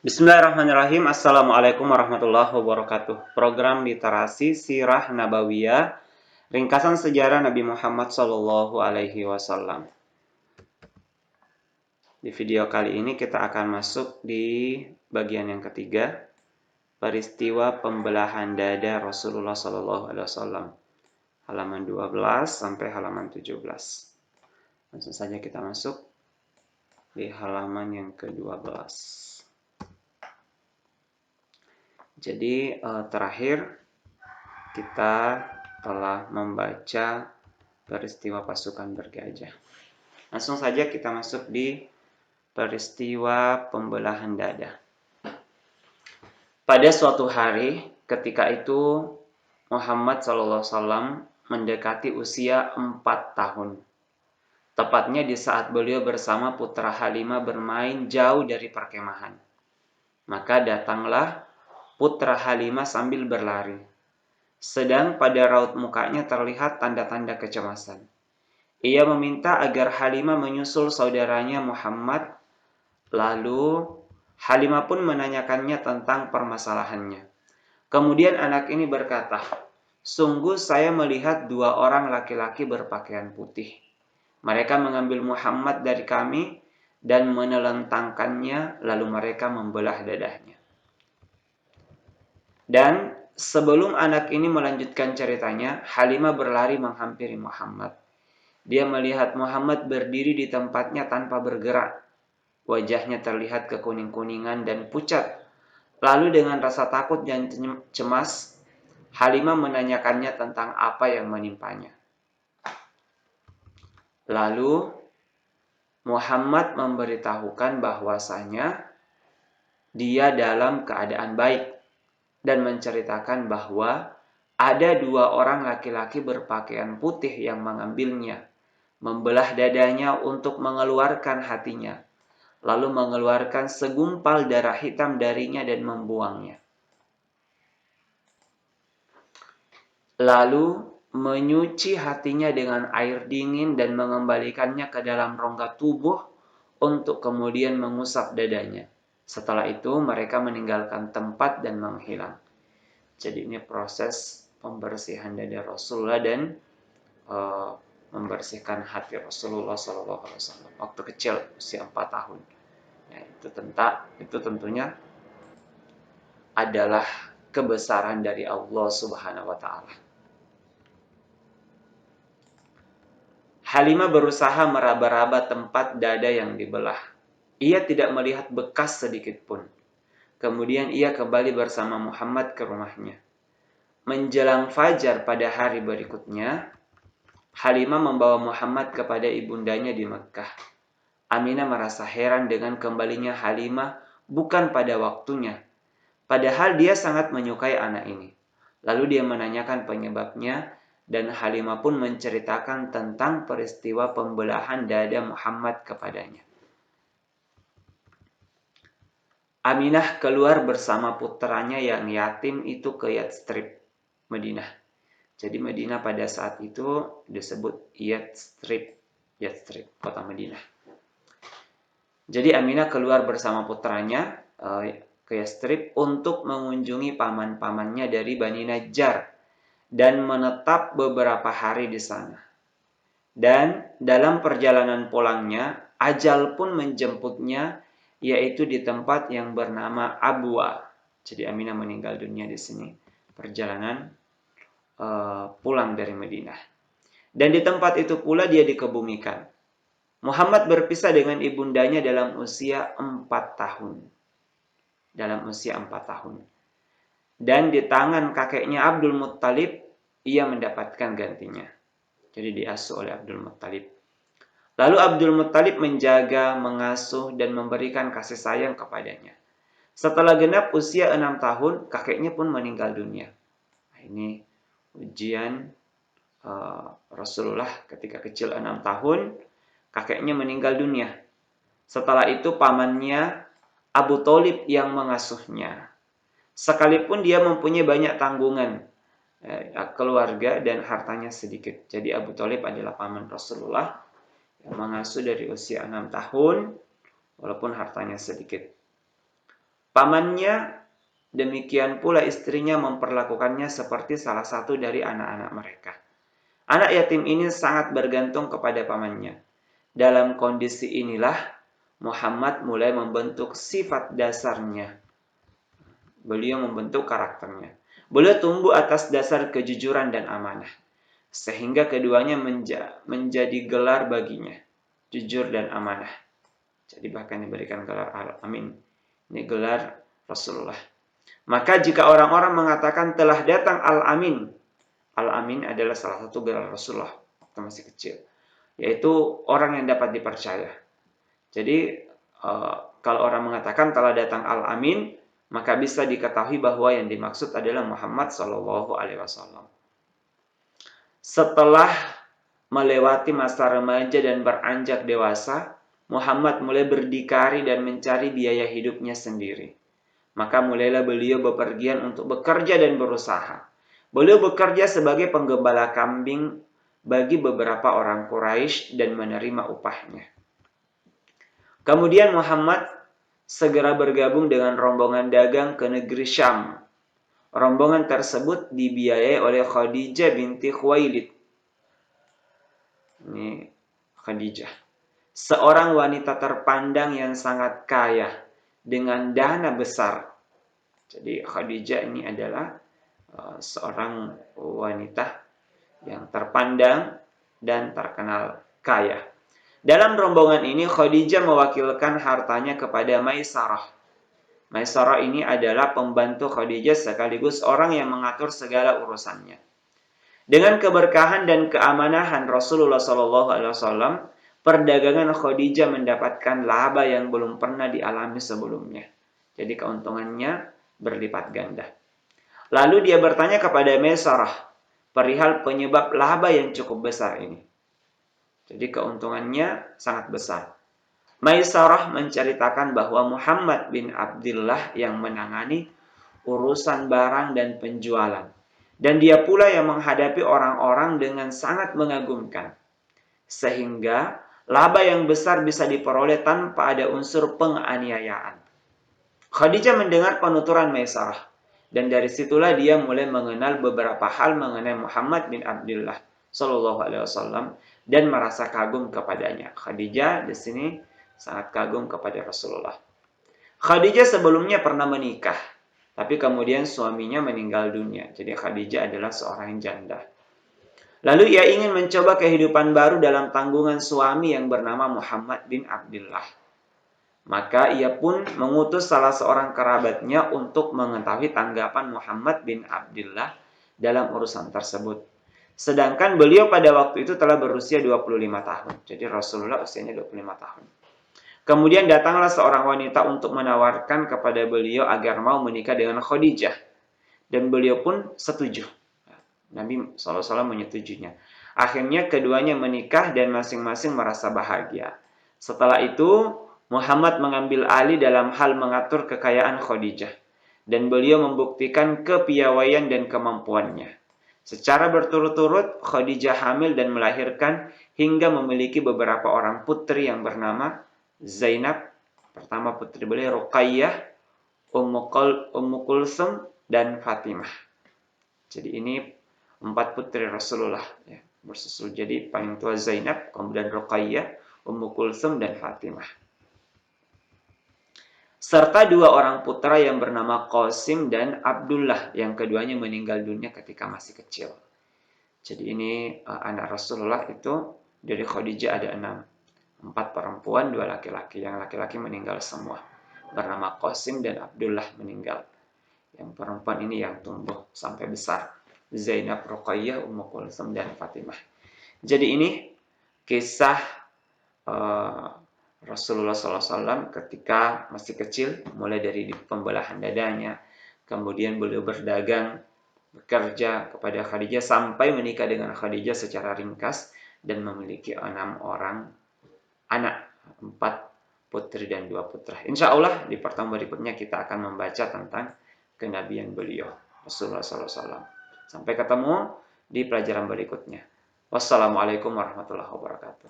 Bismillahirrahmanirrahim. Assalamualaikum warahmatullahi wabarakatuh. Program Literasi Sirah Nabawiyah, ringkasan sejarah Nabi Muhammad Sallallahu Alaihi Wasallam. Di video kali ini kita akan masuk di bagian yang ketiga, peristiwa pembelahan dada Rasulullah Sallallahu Alaihi Wasallam, halaman 12 sampai halaman 17. Langsung saja kita masuk di halaman yang ke-12. Jadi terakhir kita telah membaca peristiwa pasukan bergajah. Langsung saja kita masuk di peristiwa pembelahan dada. Pada suatu hari, ketika itu Muhammad SAW mendekati usia 4 tahun. Tepatnya di saat beliau bersama putra Halimah bermain jauh dari perkemahan. Maka datanglah putra Halimah sambil berlari. Sedang pada raut mukanya terlihat tanda-tanda kecemasan. Ia meminta agar Halimah menyusul saudaranya Muhammad. Lalu Halimah pun menanyakannya tentang permasalahannya. Kemudian anak ini berkata, "Sungguh saya melihat 2 orang laki-laki berpakaian putih. Mereka mengambil Muhammad dari kami dan menelentangkannya, lalu mereka membelah dadanya." Dan sebelum anak ini melanjutkan ceritanya, Halimah berlari menghampiri Muhammad. Dia melihat Muhammad berdiri di tempatnya tanpa bergerak. Wajahnya terlihat kekuning-kuningan dan pucat. Lalu dengan rasa takut dan cemas, Halimah menanyakannya tentang apa yang menimpanya. Lalu Muhammad memberitahukan bahwasanya dia dalam keadaan baik dan menceritakan bahwa ada 2 orang laki-laki berpakaian putih yang mengambilnya, membelah dadanya untuk mengeluarkan hatinya, lalu mengeluarkan segumpal darah hitam darinya dan membuangnya. Lalu menyuci hatinya dengan air dingin dan mengembalikannya ke dalam rongga tubuh untuk kemudian mengusap dadanya. Setelah itu mereka meninggalkan tempat dan menghilang. Jadi ini proses pembersihan dada Rasulullah dan membersihkan hati Rasulullah SAW waktu kecil, usia 4 tahun. Ya, itu tentunya adalah kebesaran dari Allah Subhanahu wa taala. Halimah berusaha meraba-raba tempat dada yang dibelah. Ia tidak melihat bekas sedikit pun. Kemudian ia kembali bersama Muhammad ke rumahnya. Menjelang fajar pada hari berikutnya, Halimah membawa Muhammad kepada ibundanya di Mekkah. Aminah merasa heran dengan kembalinya Halimah bukan pada waktunya. Padahal dia sangat menyukai anak ini. Lalu dia menanyakan penyebabnya dan Halimah pun menceritakan tentang peristiwa pembelahan dada Muhammad kepadanya. Aminah keluar bersama putranya yang yatim itu ke Yathrib, Madinah. Jadi Madinah pada saat itu disebut Yathrib, kota Madinah. Jadi Aminah keluar bersama putranya ke Yathrib untuk mengunjungi paman-pamannya dari Bani Najjar dan menetap beberapa hari di sana. Dan dalam perjalanan pulangnya, ajal pun menjemputnya, yaitu di tempat yang bernama Abwa. Jadi Aminah meninggal dunia di sini. Perjalanan pulang dari Madinah. Dan di tempat itu pula dia dikebumikan. Muhammad berpisah dengan ibundanya dalam usia 4 tahun. Dan di tangan kakeknya Abdul Muttalib, ia mendapatkan gantinya. Jadi diasuh oleh Abdul Muttalib. Lalu Abdul Muttalib menjaga, mengasuh, dan memberikan kasih sayang kepadanya. Setelah genap usia 6 tahun, kakeknya pun meninggal dunia. Nah, ini ujian Rasulullah ketika kecil 6 tahun, kakeknya meninggal dunia. Setelah itu pamannya Abu Thalib yang mengasuhnya. Sekalipun dia mempunyai banyak tanggungan, keluarga dan hartanya sedikit. Jadi Abu Thalib adalah paman Rasulullah yang mengasuh dari usia 6 tahun walaupun hartanya sedikit. Pamannya, demikian pula istrinya memperlakukannya seperti salah satu dari anak-anak mereka. Anak yatim ini sangat bergantung kepada pamannya. Dalam kondisi inilah Muhammad mulai membentuk sifat dasarnya. Beliau membentuk karakternya. Beliau tumbuh atas dasar kejujuran dan amanah. Sehingga keduanya menjadi gelar baginya. Jujur dan amanah. Jadi bahkan diberikan gelar Al-Amin. Ini gelar Rasulullah. Maka jika orang-orang mengatakan telah datang Al-Amin. Al-Amin adalah salah satu gelar Rasulullah waktu masih kecil. Yaitu orang yang dapat dipercaya. Jadi kalau orang mengatakan telah datang Al-Amin, maka bisa diketahui bahwa yang dimaksud adalah Muhammad SAW. Setelah melewati masa remaja dan beranjak dewasa, Muhammad mulai berdikari dan mencari biaya hidupnya sendiri. Maka mulailah beliau bepergian untuk bekerja dan berusaha. Beliau bekerja sebagai penggembala kambing bagi beberapa orang Quraisy dan menerima upahnya. Kemudian Muhammad segera bergabung dengan rombongan dagang ke negeri Syam. Rombongan tersebut dibiayai oleh Khadijah binti Khuwailid. Ini Khadijah. Seorang wanita terpandang yang sangat kaya dengan dana besar. Jadi Khadijah ini adalah seorang wanita yang terpandang dan terkenal kaya. Dalam rombongan ini Khadijah mewakilkan hartanya kepada Maisarah. Maisarah ini adalah pembantu Khadijah sekaligus orang yang mengatur segala urusannya. Dengan keberkahan dan keamanahan Rasulullah SAW, perdagangan Khadijah mendapatkan laba yang belum pernah dialami sebelumnya. Jadi keuntungannya berlipat ganda. Lalu dia bertanya kepada Maisarah perihal penyebab laba yang cukup besar ini. Jadi keuntungannya sangat besar. Maisarah menceritakan bahwa Muhammad bin Abdullah yang menangani urusan barang dan penjualan. Dan dia pula yang menghadapi orang-orang dengan sangat mengagumkan. Sehingga laba yang besar bisa diperoleh tanpa ada unsur penganiayaan. Khadijah mendengar penuturan Maisarah. Dan dari situlah dia mulai mengenal beberapa hal mengenai Muhammad bin Abdullah SAW dan merasa kagum kepadanya. Khadijah di sini sangat kagum kepada Rasulullah. Khadijah sebelumnya pernah menikah. Tapi kemudian suaminya meninggal dunia. Jadi Khadijah adalah seorang janda. Lalu ia ingin mencoba kehidupan baru dalam tanggungan suami yang bernama Muhammad bin Abdullah. Maka ia pun mengutus salah seorang kerabatnya untuk mengetahui tanggapan Muhammad bin Abdullah dalam urusan tersebut. Sedangkan beliau pada waktu itu telah berusia 25 tahun. Jadi Rasulullah usianya 25 tahun. Kemudian datanglah seorang wanita untuk menawarkan kepada beliau agar mau menikah dengan Khadijah. Dan beliau pun setuju. Nabi SAW menyetujuinya. Akhirnya keduanya menikah dan masing-masing merasa bahagia. Setelah itu, Muhammad mengambil alih dalam hal mengatur kekayaan Khadijah. Dan beliau membuktikan kepiawaian dan kemampuannya. Secara berturut-turut, Khadijah hamil dan melahirkan hingga memiliki beberapa orang putri yang bernama Zainab, pertama putri beliau Ruqayyah, Ummu Kulsum, dan Fatimah. Jadi ini 4 putri Rasulullah ya, bersusul. Jadi paling tua Zainab, kemudian Ruqayyah, Ummu Kulsum, dan Fatimah. Serta 2 orang putra yang bernama Qasim dan Abdullah, yang keduanya meninggal dunia ketika masih kecil. Jadi ini anak Rasulullah itu dari Khadijah ada 6. 4 perempuan, 2 laki-laki. Yang laki-laki meninggal semua. Bernama Qasim dan Abdullah meninggal. Yang perempuan ini yang tumbuh sampai besar. Zainab, Ruqayyah, Ummu Kulsum, dan Fatimah. Jadi ini kisah Rasulullah SAW ketika masih kecil. Mulai dari pembelahan dadanya. Kemudian beliau berdagang, bekerja kepada Khadijah. Sampai menikah dengan Khadijah secara ringkas. Dan memiliki 6 orang anak, 4 putri dan 2 putra. Insya Allah di pertemuan berikutnya kita akan membaca tentang kenabian beliau Rasulullah SAW. Sampai ketemu di pelajaran berikutnya. Wassalamualaikum warahmatullahi wabarakatuh.